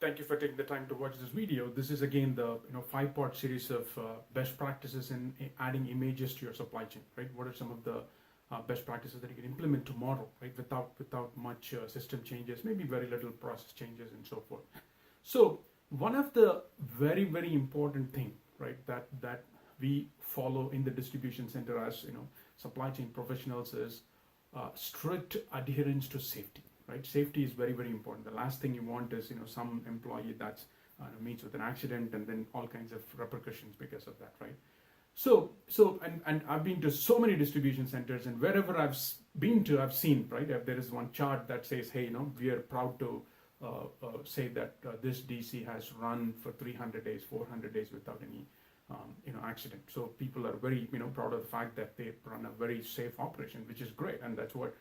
Thank you for taking the time to watch this video. This is again the 5-part series of best practices in adding images to your supply chain. Right? What are some of the best practices that you can implement tomorrow, right? Without much system changes, maybe very little process changes, and so forth. So one of the very important thing, right, that we follow in the distribution center as supply chain professionals is strict adherence to safety. Right, safety is very important. The last thing you want is some employee that's meets with an accident and then all kinds of repercussions because of that. Right. And I've been to so many distribution centers, and wherever been to, I've seen, right, if there is one chart that says, hey, we are proud to say that this DC has run for 300 days, 400 days without any accident. So people are very proud of the fact that they run a very safe operation, which is great, and that's what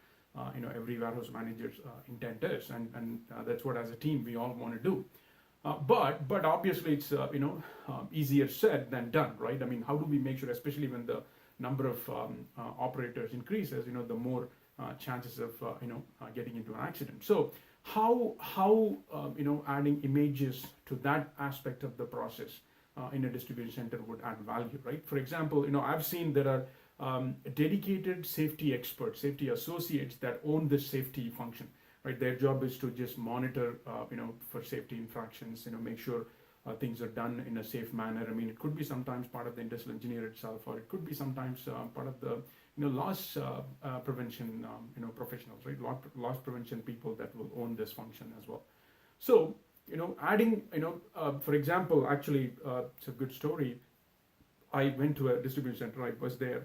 every warehouse manager's intent is, and that's what as a team we all want to do. But obviously it's easier said than done, right? I mean, how do we make sure, especially when the number of operators increases, the more chances of getting into an accident. So how adding images to that aspect of the process in a distribution center would add value, right? For example, I've seen there are dedicated safety experts, safety associates that own this safety function, right? Their job is to just monitor, for safety infractions, make sure things are done in a safe manner. I mean, it could be sometimes part of the industrial engineer itself, or it could be sometimes part of the, loss prevention, professionals, right? Loss prevention people that will own this function as well. So, adding, for example, actually, it's a good story. I went to a distribution center. I was there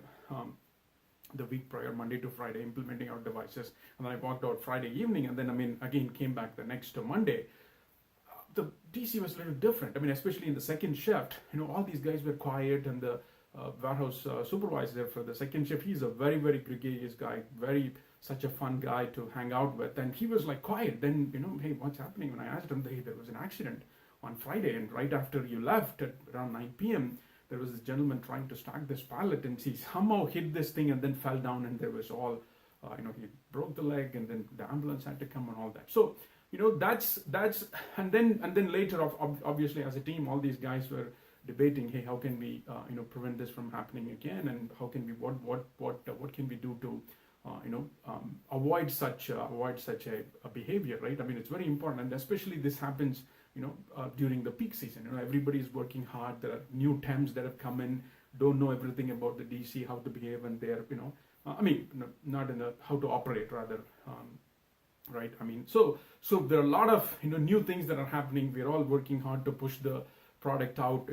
the week prior, Monday to Friday, implementing our devices, and then I walked out Friday evening, and then again came back the next Monday. The DC was a little different. I mean, especially in the second shift, all these guys were quiet, and the warehouse supervisor for the second shift, he's a very gregarious guy, such a fun guy to hang out with, and he was like quiet. Then hey, what's happening? When I asked him, hey, there was an accident on Friday, and right after you left at around 9 p.m. there was this gentleman trying to stack this pallet, and he somehow hit this thing and then fell down, and there was all, he broke the leg, and then the ambulance had to come and all that. So, that's, and then later, obviously, as a team, all these guys were debating, hey, how can we, prevent this from happening again, and how can we, what can we do to, avoid such a behavior, right? I mean, it's very important, and especially this happens during the peak season. Everybody's working hard. There are new temps that have come in, don't know everything about the DC, how to behave, and they're, not in how to operate rather, right? I mean, so there are a lot of, new things that are happening. We're all working hard to push the product out,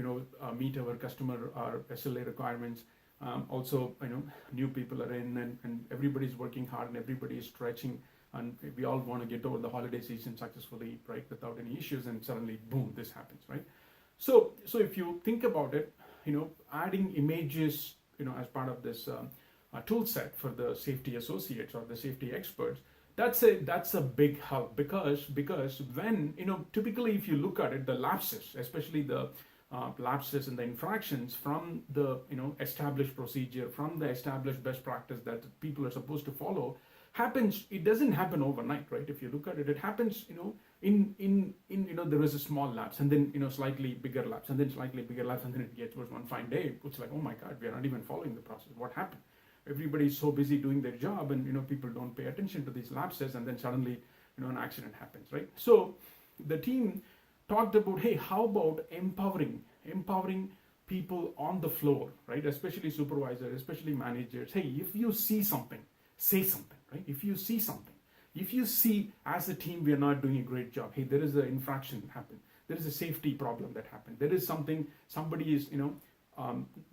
meet our customer, our SLA requirements. Also, new people are in, and everybody's working hard, and everybody is stretching. And we all want to get over the holiday season successfully, right, without any issues, and suddenly, boom, this happens, right? So if you think about it, adding images, as part of this tool set for the safety associates or the safety experts, that's a big help, because when, typically if you look at it, the lapses, especially the lapses and the infractions from the, established procedure, from the established best practice that people are supposed to follow, happens. It doesn't happen overnight, right? If you look at it, it happens, in there is a small lapse, and then, slightly bigger lapse, and then slightly bigger lapse, and then it gets worse. One fine day, it's like, oh my God, we are not even following the process. What happened? Everybody's so busy doing their job, and, people don't pay attention to these lapses, and then suddenly, an accident happens, right? So the team talked about, hey, how about empowering people on the floor, right? Especially supervisors, especially managers. Hey, if you see something, say something, right? If you see something, if you see as a team we are not doing a great job, hey, there is an infraction happen, there is a safety problem that happened, there is somebody is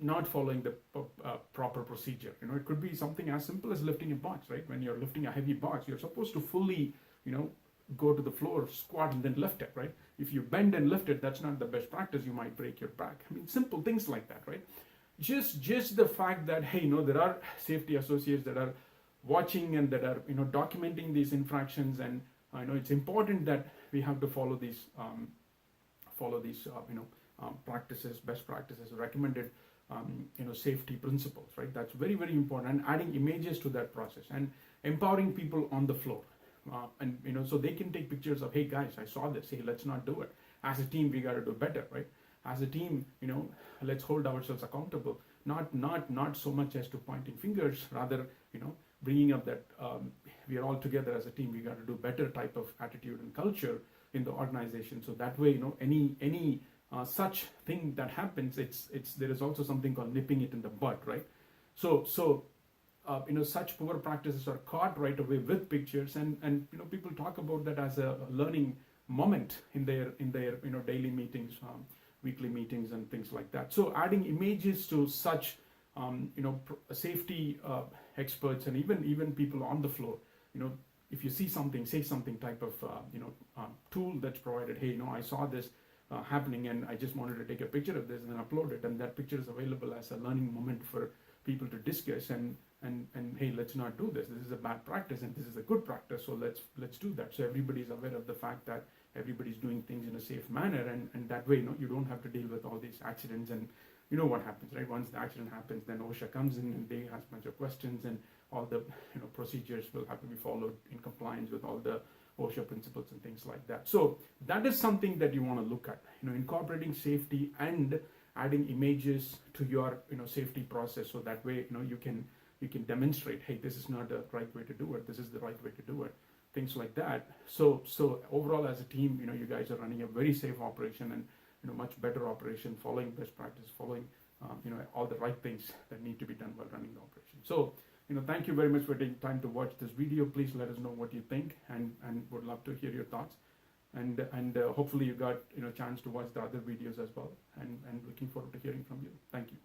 not following the proper procedure. It could be something as simple as lifting a box, right? When you're lifting a heavy box, you're supposed to fully go to the floor, squat, and then lift it, right? If you bend and lift it, that's not the best practice. You might break your back. I mean, simple things like that, right? Just the fact that, hey, there are safety associates that are watching and that are documenting these infractions, and it's important that we have to follow these practices, best practices, recommended safety principles, right? That's very important, and adding images to that process, and empowering people on the floor. and so they can take pictures of, hey guys, I saw this. Hey, let's not do it. As a team, we got to do better, right? As a team, let's hold ourselves accountable. Not so much as to pointing fingers, rather, bringing up that we are all together as a team. We got to do better type of attitude and culture in the organization. So that way, any such thing that happens, there is also something called nipping it in the bud, right? So such poor practices are caught right away with pictures, and people talk about that as a learning moment in their daily meetings, weekly meetings, and things like that. So adding images to such safety experts, and even people on the floor, if you see something, say something type of tool that's provided. Hey, I saw this happening, and I just wanted to take a picture of this and then upload it, and that picture is available as a learning moment for people to discuss, and hey, let's not do this. This is a bad practice, and this is a good practice. So let's do that. So everybody's aware of the fact that everybody's doing things in a safe manner, and that way, you don't have to deal with all these accidents. And you know what happens, right? Once the accident happens, then OSHA comes in and they ask a bunch of questions, and all the procedures will have to be followed in compliance with all the OSHA principles and things like that. So that is something that you want to look at, incorporating safety and adding images to your safety process. So that way, you can demonstrate, hey, this is not the right way to do it. This is the right way to do it. Things like that. So overall, as a team, you guys are running a very safe operation, and much better operation, following best practice, following all the right things that need to be done while running the operation. So thank you very much for taking time to watch this video. Please let us know what you think, and would love to hear your thoughts. And hopefully you got a chance to watch the other videos as well. And looking forward to hearing from you. Thank you.